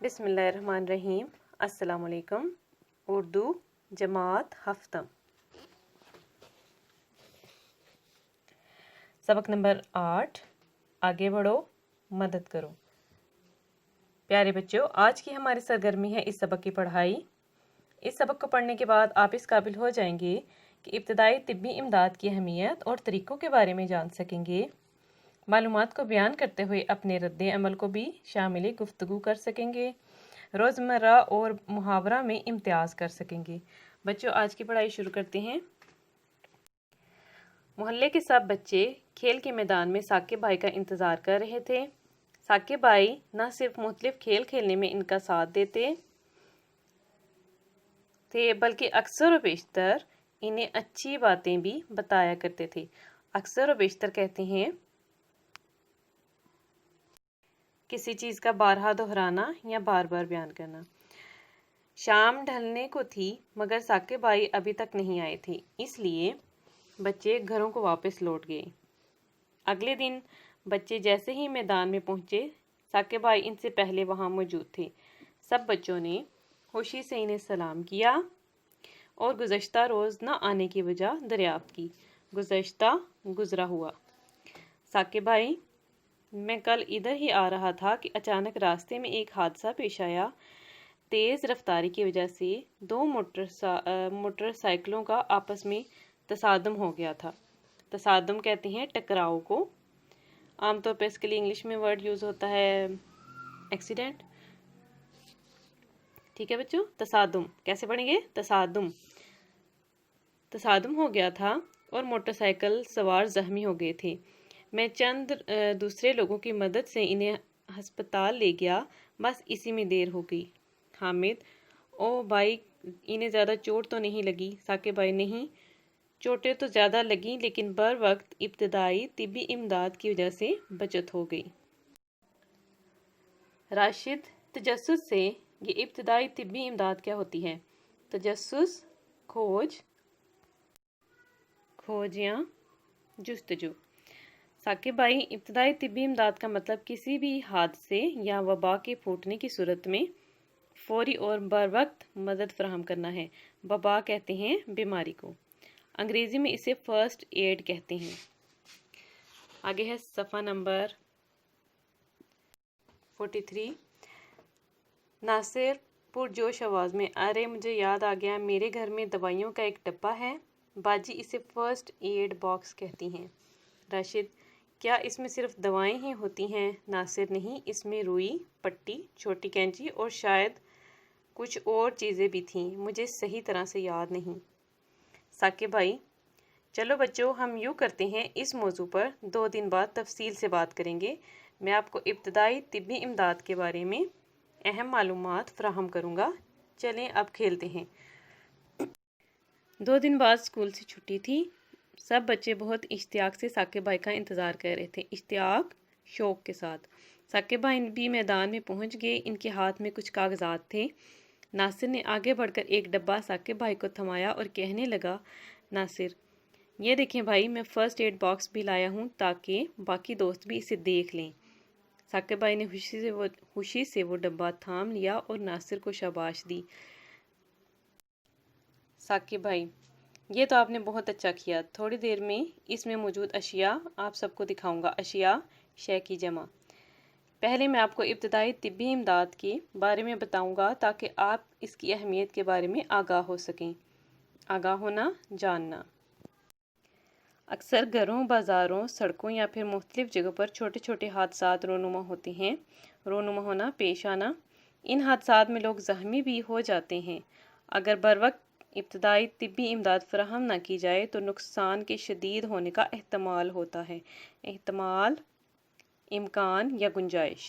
बिस्मिल्लाहिर्रहमानिर्रहीम। अस्सलाम वालेकुम। उर्दू जमात हफ्तम, सबक नंबर 8। आगे बढ़ो, मदद करो। प्यारे बच्चों, आज की हमारी सरगर्मी है इस सबक की पढ़ाई। इस सबक को पढ़ने के बाद आप इस काबिल हो जाएंगे कि इब्तदाई तिब्बी इमदाद की अहमियत और तरीक़ों के बारे में जान सकेंगे। मालूमात को बयान करते हुए अपने रद्द अमल को भी शामिल गुफ्तगू कर सकेंगे। रोज़मर्रा और मुहावरा में इम्तियाज़ कर सकेंगे। बच्चों, आज की पढ़ाई शुरू करते हैं। मोहल्ले के सब बच्चे खेल के मैदान में साकिब भाई का इंतज़ार कर रहे थे। साकिब भाई न सिर्फ मुख्तलिफ खेल खेलने में इनका साथ देते थे, बल्कि अक्सर व बेशतर इन्हें अच्छी बातें भी बताया करते थे। अक्सर व बेशतर कहते हैं किसी चीज़ का बारहा दोहराना या बार बार बयान करना। शाम ढलने को थी मगर साकिब भाई अभी तक नहीं आए थे, इसलिए बच्चे घरों को वापस लौट गए। अगले दिन बच्चे जैसे ही मैदान में पहुंचे, साकिब भाई इनसे पहले वहां मौजूद थे। सब बच्चों ने खुशी से इन्हें सलाम किया और गुज़श्ता रोज़ न आने की वजह दरियाफ्त की। गुज़श्ता गुज़रा हुआ। साकिब भाई, मैं कल इधर ही आ रहा था कि अचानक रास्ते में एक हादसा पेश आया। तेज़ रफ्तारी की वजह से दो मोटरसाइकिलों का आपस में तसादम हो गया था। तसादम कहते हैं टकराव को। आमतौर पर इसके लिए इंग्लिश में वर्ड यूज़ होता है एक्सीडेंट। ठीक है बच्चों, तसादुम कैसे पढ़ेंगे? तसादुम। तसादुम हो गया था और मोटरसाइकिल सवार ज़ख्मी हो गए थे। मैं चंद दूसरे लोगों की मदद से इन्हें हस्पताल ले गया, बस इसी में देर हो गई। हामिद, ओ भाई, इन्हें ज़्यादा चोट तो नहीं लगी? साकिब भाई, नहीं, चोटें तो ज़्यादा लगी लेकिन बर वक्त इब्तदाई तिब्बी इमदाद की वजह से बचत हो गई। राशिद, तजस्सुस से ये इब्तदाई तिब्बी इमदाद क्या होती है? तजस्सुस खोज या जुस्तजू। साकिब भाई, इब्तदाई तिब्बी इमदाद का मतलब किसी भी हादसे या वबा के फूटने की सूरत में फौरी और बर वक्त मदद फराहम करना है। वबा कहते हैं बीमारी को। अंग्रेज़ी में इसे फ़र्स्ट एड कहते हैं। आगे है सफ़ा नंबर 43। नासिर पुरजोश आवाज़ में, अरे मुझे याद आ गया, मेरे घर में दवाइयों का एक डब्बा है, बाजी इसे फ़र्स्ट एड बॉक्स कहती हैं। राशिद, क्या इसमें सिर्फ दवाएं ही होती हैं? नासिर, नहीं, इसमें रुई, पट्टी, छोटी कैंची और शायद कुछ और चीज़ें भी थीं, मुझे सही तरह से याद नहीं। साकिब भाई, चलो बच्चों, हम यूँ करते हैं, इस मौजू पर 2 दिन बाद तफसील से बात करेंगे। मैं आपको इब्तदाई तिब्बी इमदाद के बारे में अहम मालूमात फराहम करूँगा। चलें अब खेलते हैं। 2 दिन बाद स्कूल से छुट्टी थी। सब बच्चे बहुत इश्तियाक से साकिब भाई का इंतज़ार कर रहे थे। इश्तियाक, शौक के साथ। साकिब भाई भी मैदान में पहुंच गए। इनके हाथ में कुछ कागजात थे। नासिर ने आगे बढ़कर एक डब्बा साकिब भाई को थमाया और कहने लगा, नासिर, ये देखें भाई, मैं फ़र्स्ट एड बॉक्स भी लाया हूँ ताकि बाकी दोस्त भी इसे देख लें। साकिब भाई ने खुशी से वो डब्बा थाम लिया और नासिर को शाबाश दी। साकिब भाई, ये तो आपने बहुत अच्छा किया। थोड़ी देर में इसमें मौजूद अशिया आप सबको दिखाऊंगा। अशिया शय की जमा। पहले मैं आपको इब्तदाई तिब्बी इमदाद के बारे में बताऊंगा ताकि आप इसकी अहमियत के बारे में आगाह हो सकें। आगाह होना, जानना। अक्सर घरों, बाज़ारों, सड़कों या फिर मुख्तलिफ जगहों पर छोटे छोटे हादसात रोनुमा होते हैं। रोनुमा होना, पेश आना। इन हादसात में लोग ज़ख्मी भी हो जाते हैं। अगर बर वक्त इब्तदाई तिब्बी इमदाद फराहम न की जाए तो नुकसान के शदीद होने का एहतमाल होता है। एहतमाल, इम्कान या गुंजाइश।